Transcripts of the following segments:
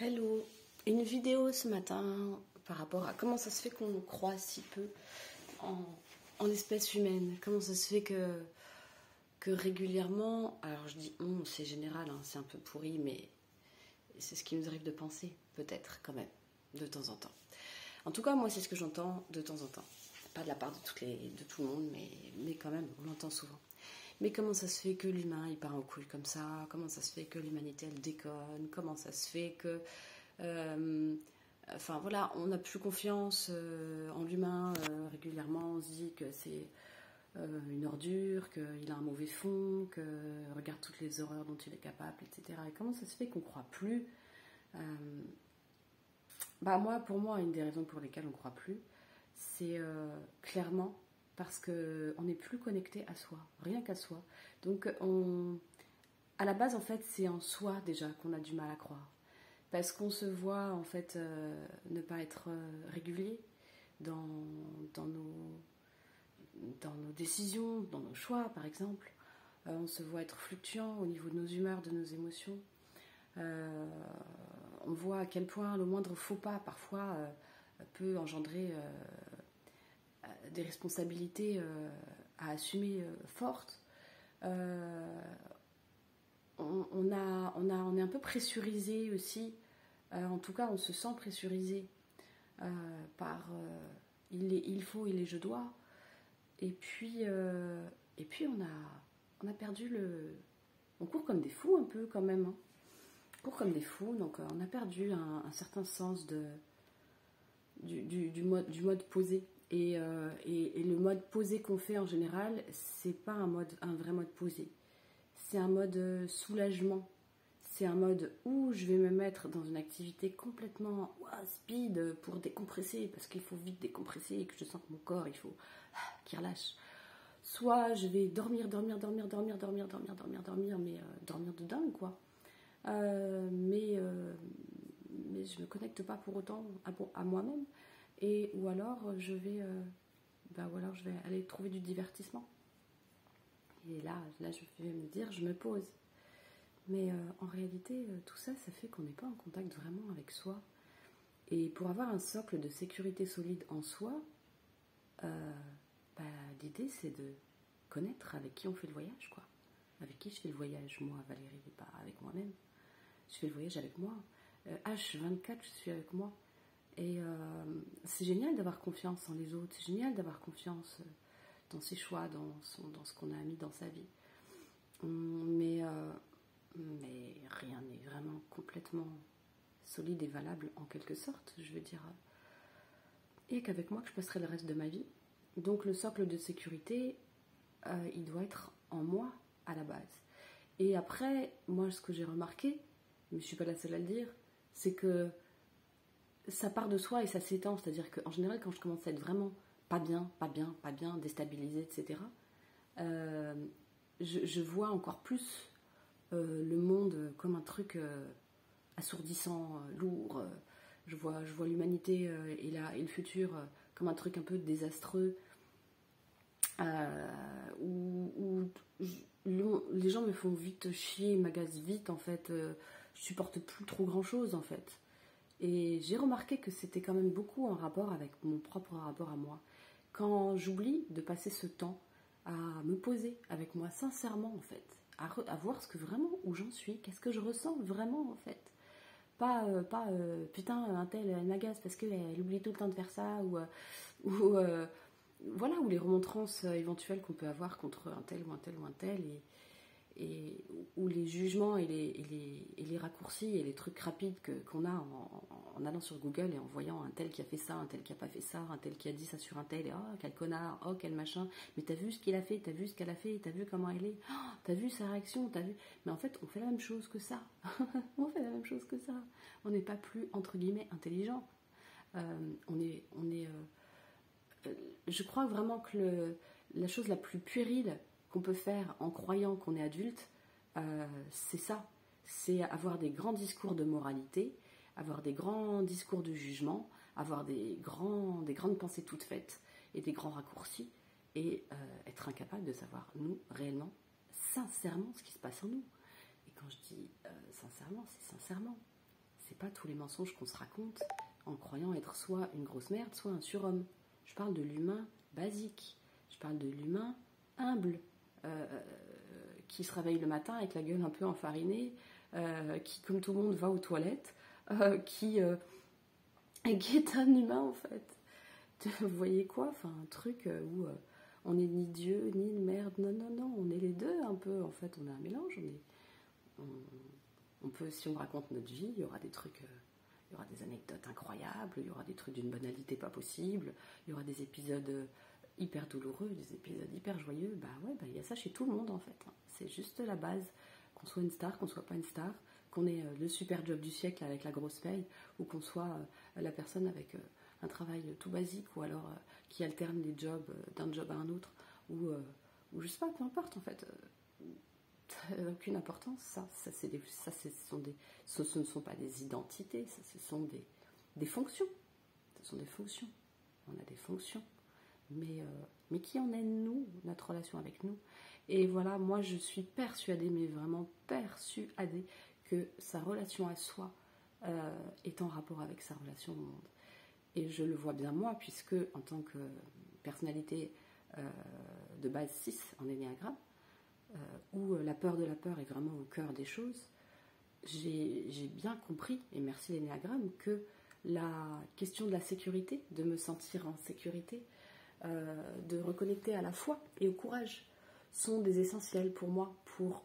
Hello, une vidéo ce matin par rapport à comment ça se fait qu'on croit si peu en l'espèce humaine. Comment ça se fait que régulièrement, alors je dis on, c'est général, hein, c'est un peu pourri, mais c'est ce qui nous arrive de penser, peut-être quand même, de temps en temps. En tout cas, moi c'est ce que j'entends de temps en temps. Pas de la part de tout le monde, mais quand même, on l'entend souvent. Mais comment ça se fait que l'humain il part en couille comme ça? Comment ça se fait que l'humanité elle déconne? Comment ça se fait que enfin voilà, on n'a plus confiance en l'humain régulièrement, on se dit que c'est une ordure, qu'il a un mauvais fond, que regarde toutes les horreurs dont il est capable, etc. Et comment ça se fait qu'on ne croit plus pour moi, une des raisons pour lesquelles on ne croit plus, c'est clairement parce qu'on n'est plus connecté à soi, rien qu'à soi. Donc à la base, en fait, c'est en soi déjà qu'on a du mal à croire. Parce qu'on se voit, en fait, ne pas être régulier dans nos décisions, dans nos choix, par exemple. On se voit être fluctuant au niveau de nos humeurs, de nos émotions. On voit à quel point le moindre faux pas, parfois, peut engendrer des responsabilités à assumer fortes. On est un peu pressurisé aussi. En tout cas, on se sent pressurisé par il faut, il est, je dois. Et puis on a perdu le. On court comme des fous un peu quand même. Hein. On court comme des fous, donc on a perdu un certain sens du mode posé. Et le mode posé qu'on fait en général, c'est pas un vrai mode posé. C'est un mode soulagement. C'est un mode où je vais me mettre dans une activité complètement speed pour décompresser, parce qu'il faut vite décompresser et que je sens que mon corps, il faut qu'il relâche. Soit je vais dormir, mais dormir de dingue, quoi. Mais je me connecte pas pour autant à moi-même. Ou alors je vais aller trouver du divertissement. Et là je vais me dire, je me pose. Mais en réalité, tout ça, ça fait qu'on n'est pas en contact vraiment avec soi. Et pour avoir un socle de sécurité solide en soi, l'idée c'est de connaître avec qui on fait le voyage, quoi. Avec qui je fais le voyage, moi, Valérie, pas avec moi-même. Je fais le voyage avec moi. H24, je suis avec moi. Et c'est génial d'avoir confiance en les autres. C'est génial d'avoir confiance dans ses choix, dans ce qu'on a mis dans sa vie. Mais rien n'est vraiment complètement solide et valable en quelque sorte, je veux dire. Et qu'avec moi que je passerai le reste de ma vie. Donc le socle de sécurité, il doit être en moi à la base. Et après, moi ce que j'ai remarqué, mais je ne suis pas la seule à le dire, c'est que ça part de soi et ça s'étend. C'est-à-dire qu'en général, quand je commence à être vraiment pas bien, déstabilisée, etc., je vois encore plus le monde comme un truc assourdissant, lourd. Je vois l'humanité et le futur comme un truc un peu désastreux, où les gens me font vite chier, m'agacent vite, en fait. Je supporte plus trop grand-chose, en fait. Et j'ai remarqué que c'était quand même beaucoup en rapport avec mon propre rapport à moi. Quand j'oublie de passer ce temps à me poser avec moi sincèrement, en fait, à voir ce que vraiment, où j'en suis, qu'est-ce que je ressens vraiment, en fait. Pas putain, un tel, elle m'agace parce qu'elle oublie tout le temps de faire ça, ou les remontrances éventuelles qu'on peut avoir contre un tel ou un tel ou un tel, et où les jugements et les raccourcis et les trucs rapides qu'on a en allant sur Google et en voyant un tel qui a fait ça, un tel qui a pas fait ça, un tel qui a dit ça sur un tel, et oh quel connard, oh quel machin, mais t'as vu ce qu'il a fait, t'as vu ce qu'elle a fait, t'as vu comment elle est, oh, t'as vu sa réaction, t'as vu. Mais en fait on fait la même chose que ça. On fait la même chose que ça. On n'est pas plus entre guillemets intelligent. Je crois vraiment que la chose la plus puérile qu'on peut faire en croyant qu'on est adulte, c'est ça. C'est avoir des grands discours de moralité, avoir des grands discours de jugement, avoir des grandes pensées toutes faites et des grands raccourcis, et être incapable de savoir, nous, réellement, sincèrement, ce qui se passe en nous. Et quand je dis sincèrement, c'est sincèrement. c'est pas tous les mensonges qu'on se raconte en croyant être soit une grosse merde, soit un surhomme. Je parle de l'humain basique. Je parle de l'humain humble, qui se réveille le matin avec la gueule un peu enfarinée, qui, comme tout le monde, va aux toilettes, qui est un humain, en fait. Vous voyez quoi? Enfin, un truc où on n'est ni Dieu, ni une merde. Non, non, non, on est les deux, un peu. En fait, on est un mélange. On peut, si on raconte notre vie, il y aura des trucs... il y aura des anecdotes incroyables, il y aura des trucs d'une banalité pas possible, il y aura des épisodes hyper douloureux, des épisodes hyper joyeux. Bah ouais, bah il y a ça chez tout le monde en fait. C'est juste la base. Qu'on soit une star, qu'on soit pas une star, qu'on ait le super job du siècle avec la grosse paye, ou qu'on soit la personne avec un travail tout basique, ou alors qui alterne les jobs d'un job à un autre, ou je sais pas, peu importe en fait. Ça n'a aucune importance, ce ne sont pas des identités, ce sont des fonctions. Ce sont des fonctions. On a des fonctions. Mais qui en est nous, notre relation avec nous? Et voilà, moi je suis persuadée, mais vraiment persuadée, que sa relation à soi est en rapport avec sa relation au monde. Et je le vois bien moi, puisque en tant que personnalité de base 6 en énéagramme, où la peur de la peur est vraiment au cœur des choses, j'ai bien compris, et merci l'énéagramme, que la question de la sécurité, de me sentir en sécurité, de reconnecter à la foi et au courage, sont des essentiels pour moi, pour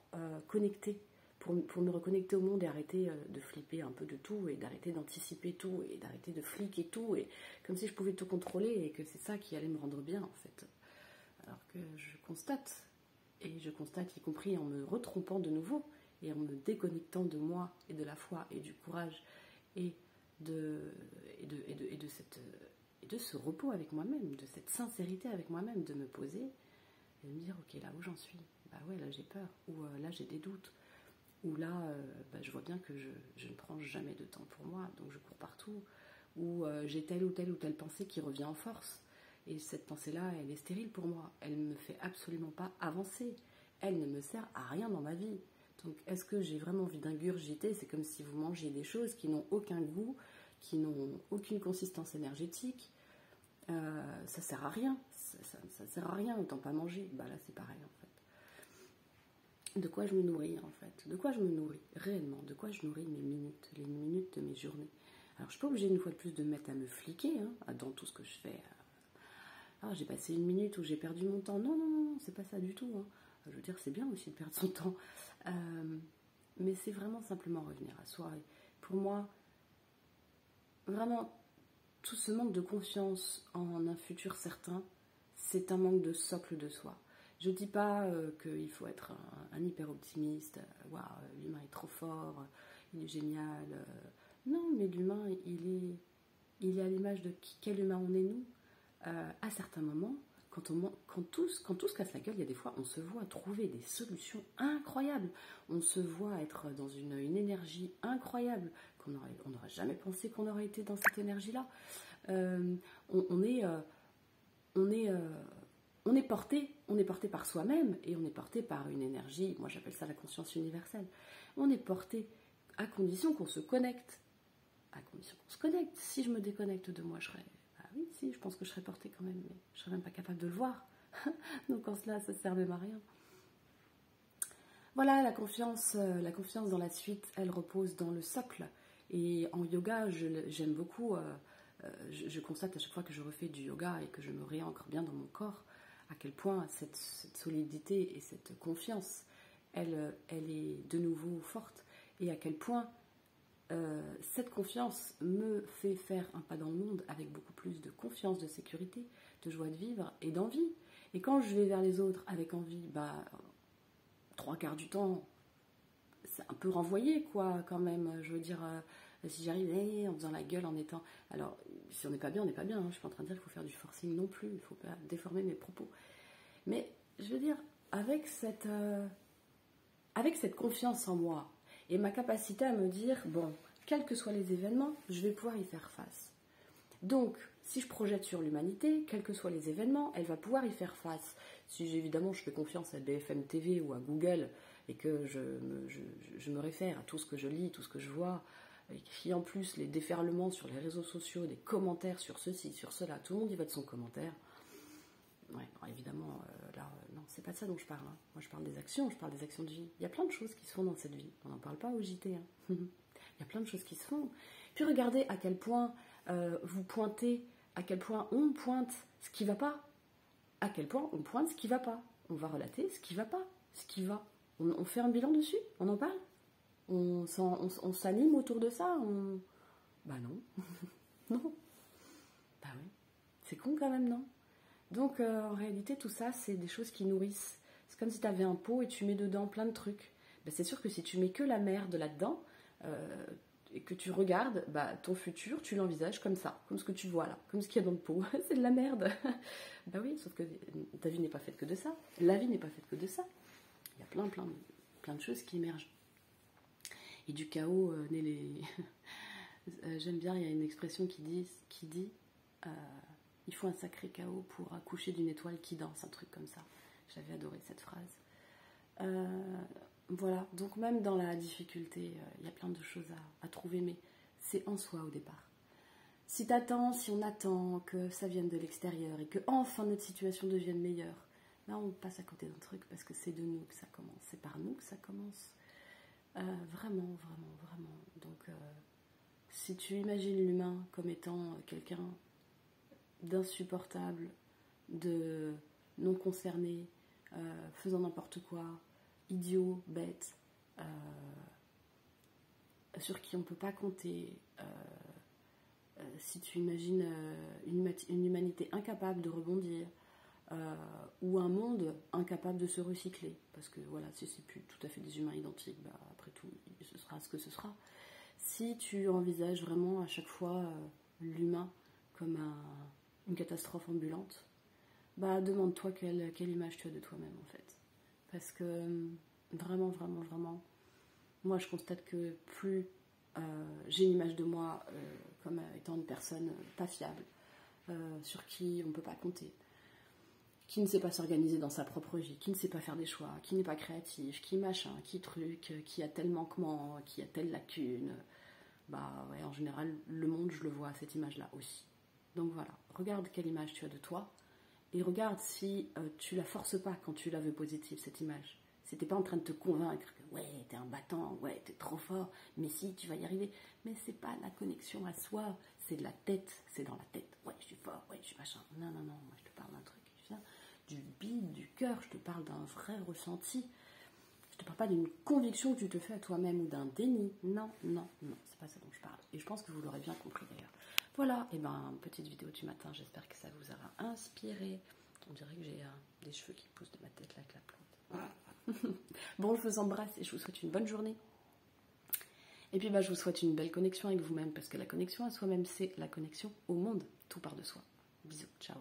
connecter, pour me reconnecter au monde et arrêter de flipper un peu de tout, et d'arrêter d'anticiper tout, et d'arrêter de fliquer tout, et comme si je pouvais tout contrôler, et que c'est ça qui allait me rendre bien, en fait. Alors que je constate, et je constate y compris en me retrompant de nouveau, et en me déconnectant de moi, et de la foi, et du courage, et de ce repos avec moi-même, de cette sincérité avec moi-même, de me poser et de me dire, ok, là où j'en suis, bah ouais, là j'ai peur, ou là j'ai des doutes, ou là bah, je vois bien que je ne prends jamais de temps pour moi, donc je cours partout, ou j'ai telle ou telle pensée qui revient en force, et cette pensée-là, elle est stérile pour moi, elle ne me fait absolument pas avancer, elle ne me sert à rien dans ma vie. Donc est-ce que j'ai vraiment envie d'ingurgiter? C'est comme si vous mangez des choses qui n'ont aucun goût, qui n'ont aucune consistance énergétique. Ça sert à rien, ça sert à rien, autant pas manger. Bah là c'est pareil en fait. De quoi je me nourris en fait? De quoi je me nourris réellement? De quoi je nourris mes minutes, les minutes de mes journées? Alors je suis pas obligée une fois de plus de me mettre à me fliquer dans tout ce que je fais. Ah, j'ai passé une minute où j'ai perdu mon temps. Non, non, non, non, c'est pas ça du tout. Je veux dire, c'est bien aussi de perdre son temps. Mais c'est vraiment simplement revenir à soi. Et pour moi, vraiment, tout ce manque de confiance en un futur certain, c'est un manque de socle de soi. Je dis pas qu'il faut être un hyper optimiste. Waouh, l'humain est trop fort, il est génial. Non, mais l'humain, il est à l'image de quel humain on est nous. À certains moments, quand tout se casse la gueule, il y a des fois, on se voit trouver des solutions incroyables. On se voit être dans une énergie incroyable qu'on n'aurait jamais pensé qu'on aurait été dans cette énergie-là. On est porté par soi-même et on est porté par une énergie. Moi, j'appelle ça la conscience universelle. On est porté à condition qu'on se connecte. À condition qu'on se connecte. Si je me déconnecte de moi, je serais... Oui, si, je pense que je serais portée quand même, mais je serais même pas capable de le voir. Donc en cela, ça ne sert même à rien. Voilà, la confiance dans la suite, elle repose dans le socle. Et en yoga, j'aime beaucoup, je constate à chaque fois que je refais du yoga et que je me réancre bien dans mon corps, à quel point cette solidité et cette confiance, elle est de nouveau forte. Et à quel point cette confiance me fait faire un pas dans le monde avec beaucoup plus de confiance, de sécurité, de joie de vivre et d'envie. Et quand je vais vers les autres avec envie, bah, 3/4 du temps, c'est un peu renvoyé, quoi, quand même. Je veux dire, si j'arrive en faisant la gueule, en étant... Alors, si on n'est pas bien, on n'est pas bien. Je ne suis pas en train de dire qu'il faut faire du forcing non plus. Il ne faut pas déformer mes propos. Mais, je veux dire, avec cette confiance en moi, et ma capacité à me dire, bon, quels que soient les événements, je vais pouvoir y faire face. Donc, si je projette sur l'humanité, quels que soient les événements, elle va pouvoir y faire face. Si évidemment je fais confiance à BFM TV ou à Google et que je me réfère à tout ce que je lis, tout ce que je vois, qui en plus les déferlements sur les réseaux sociaux, des commentaires sur ceci, sur cela, tout le monde y va de son commentaire. Ouais, alors évidemment, là, non, c'est pas de ça dont je parle. Hein. Moi, je parle des actions de vie. Il y a plein de choses qui se font dans cette vie. On n'en parle pas au JT. Hein. Il y a plein de choses qui se font. Puis regardez à quel point vous pointez, à quel point on pointe ce qui va pas. À quel point on pointe ce qui va pas. On va relater ce qui va pas, ce qui va. On fait un bilan dessus, on en parle. On s'anime autour de ça. Bah non. Non. Bah oui. C'est con quand même, non? Donc en réalité, tout ça, c'est des choses qui nourrissent. C'est comme si tu avais un pot et tu mets dedans plein de trucs. Ben, c'est sûr que si tu mets que la merde là-dedans et que tu regardes, bah, ton futur, tu l'envisages comme ça, comme ce que tu vois là, comme ce qu'il y a dans le pot. C'est de la merde. Bah oui, sauf que ta vie n'est pas faite que de ça. La vie n'est pas faite que de ça. Il y a plein de choses qui émergent. Et du chaos naît les... J'aime bien, il y a une expression qui dit il faut un sacré chaos pour accoucher d'une étoile qui danse, un truc comme ça. J'avais adoré cette phrase. Voilà, donc même dans la difficulté, il y a plein de choses à trouver, mais c'est en soi au départ. Si on attend que ça vienne de l'extérieur et que enfin notre situation devienne meilleure, là on passe à côté d'un truc parce que c'est de nous que ça commence, c'est par nous que ça commence. Vraiment. Donc si tu imagines l'humain comme étant quelqu'un d'insupportable, de non concerné, faisant n'importe quoi, idiot, bête, sur qui on ne peut pas compter, si tu imagines une humanité incapable de rebondir, ou un monde incapable de se recycler, parce que voilà, si c'est plus tout à fait des humains identiques, bah, après tout, ce sera ce que ce sera. Si tu envisages vraiment à chaque fois l'humain comme une catastrophe ambulante, bah demande-toi quelle image tu as de toi-même en fait. Parce que vraiment, moi je constate que plus j'ai une image de moi comme étant une personne pas fiable, sur qui on ne peut pas compter, qui ne sait pas s'organiser dans sa propre vie, qui ne sait pas faire des choix, qui n'est pas créatif, qui machin, qui truc, qui a tel manquement, qui a telle lacune, bah ouais, en général, le monde, je le vois à cette image-là aussi. Donc voilà, regarde quelle image tu as de toi, et regarde si tu la forces pas quand tu la veux positive, cette image. Si t'es pas en train de te convaincre que ouais, t'es un battant, ouais, t'es trop fort, mais si, tu vas y arriver. Mais c'est pas la connexion à soi, c'est de la tête, c'est dans la tête. Ouais, je suis fort, ouais, je suis machin. Non, moi je te parle d'un truc qui vient du bide, du cœur, je te parle d'un vrai ressenti. Je te parle pas d'une conviction que tu te fais à toi-même ou d'un déni. Non, c'est pas ça dont je parle. Et je pense que vous l'aurez bien compris d'ailleurs. Voilà, et ben petite vidéo du matin, j'espère que ça vous aura inspiré. On dirait que j'ai des cheveux qui poussent de ma tête là avec la plante. Bon, je vous embrasse et je vous souhaite une bonne journée. Et puis je vous souhaite une belle connexion avec vous-même, parce que la connexion à soi-même, c'est la connexion au monde, tout part de soi. Bisous, ciao.